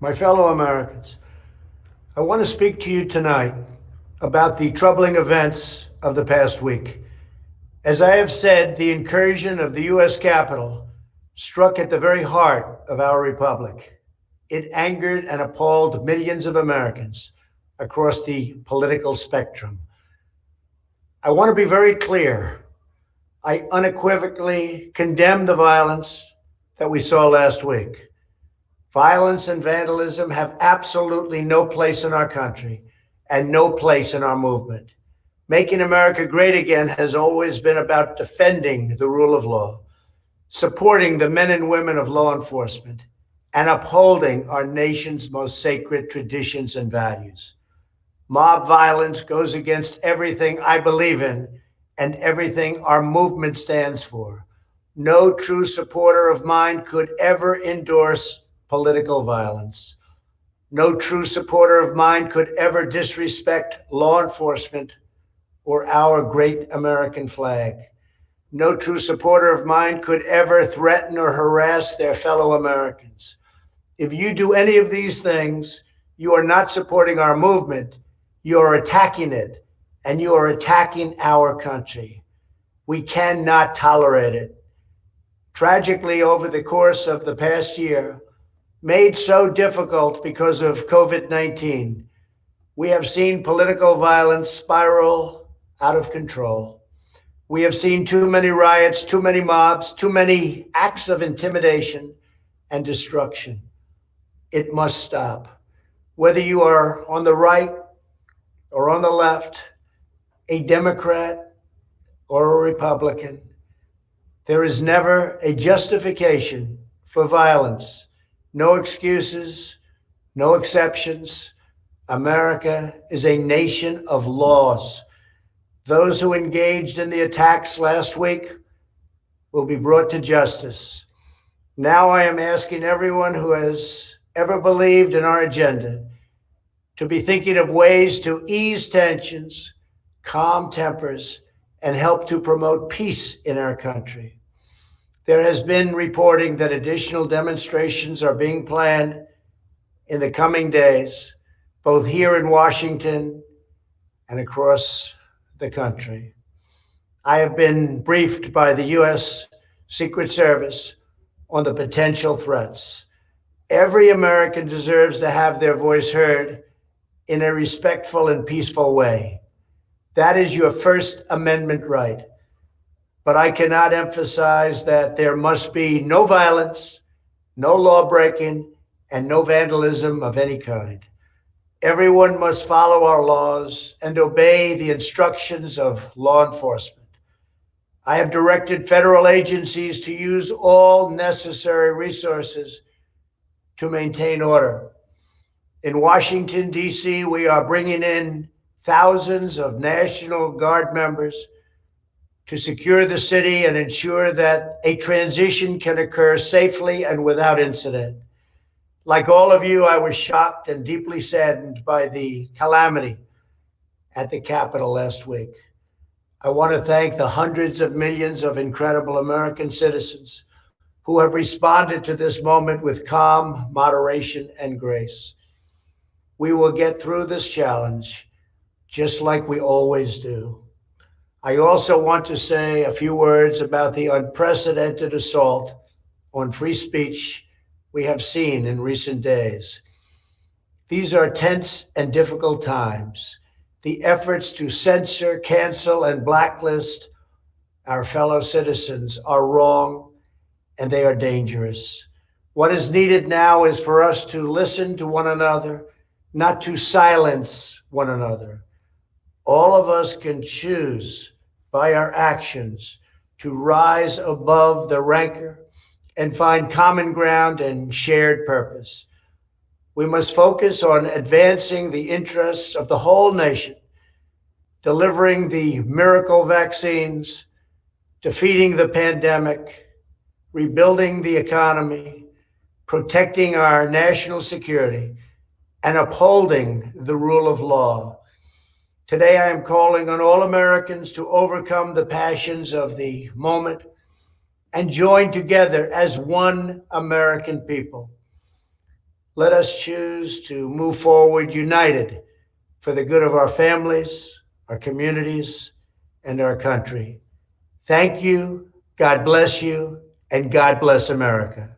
My fellow Americans, I want to speak to you tonight about the troubling events of the past week. As I have said, the incursion of the U.S. Capitol struck at the very heart of our republic. It angered and appalled millions of Americans across the political spectrum. I want to be very clear. I unequivocally condemn the violence that we saw last week. Violence and vandalism have absolutely no place in our country and no place in our movement. Making America great again has always been about defending the rule of law, supporting the men and women of law enforcement, and upholding our nation's most sacred traditions and values. Mob violence goes against everything I believe in and everything our movement stands for. No true supporter of mine could ever endorse political violence. No true supporter of mine could ever disrespect law enforcement or our great American flag. No true supporter of mine could ever threaten or harass their fellow Americans. If you do any of these things, you are not supporting our movement. You are attacking it, and you are attacking our country. We cannot tolerate it. Tragically, over the course of the past year, made so difficult because of COVID-19, we have seen political violence spiral out of control. We have seen too many riots, too many mobs, too many acts of intimidation and destruction. It must stop. Whether you are on the right or on the left, a Democrat or a Republican, there is never a justification for violence. No excuses, no exceptions. America is a nation of laws. Those who engaged in the attacks last week will be brought to justice. Now I am asking everyone who has ever believed in our agenda to be thinking of ways to ease tensions, calm tempers, and help to promote peace in our country. There has been reporting that additional demonstrations are being planned in the coming days, both here in Washington and across the country. I have been briefed by the U.S. Secret Service on the potential threats. Every American deserves to have their voice heard in a respectful and peaceful way. That is your First Amendment right. But I cannot emphasize that there must be no violence, no law breaking, and no vandalism of any kind. Everyone must follow our laws and obey the instructions of law enforcement. I have directed federal agencies to use all necessary resources to maintain order. In Washington, D.C., we are bringing in thousands of National Guard members to secure the city and ensure that a transition can occur safely and without incident. Like all of you, I was shocked and deeply saddened by the calamity at the Capitol last week. I want to thank the hundreds of millions of incredible American citizens who have responded to this moment with calm, moderation, and grace. We will get through this challenge just like we always do. I also want to say a few words about the unprecedented assault on free speech we have seen in recent days. These are tense and difficult times. The efforts to censor, cancel, and blacklist our fellow citizens are wrong, and they are dangerous. What is needed now is for us to listen to one another, not to silence one another. All of us can choose by our actions to rise above the rancor and find common ground and shared purpose. We must focus on advancing the interests of the whole nation, delivering the miracle vaccines, defeating the pandemic, rebuilding the economy, protecting our national security, and upholding the rule of law. Today, I am calling on all Americans to overcome the passions of the moment and join together as one American people. let us choose to move forward united for the good of our families, our communities, and our country. Thank you, God bless you, and God bless America.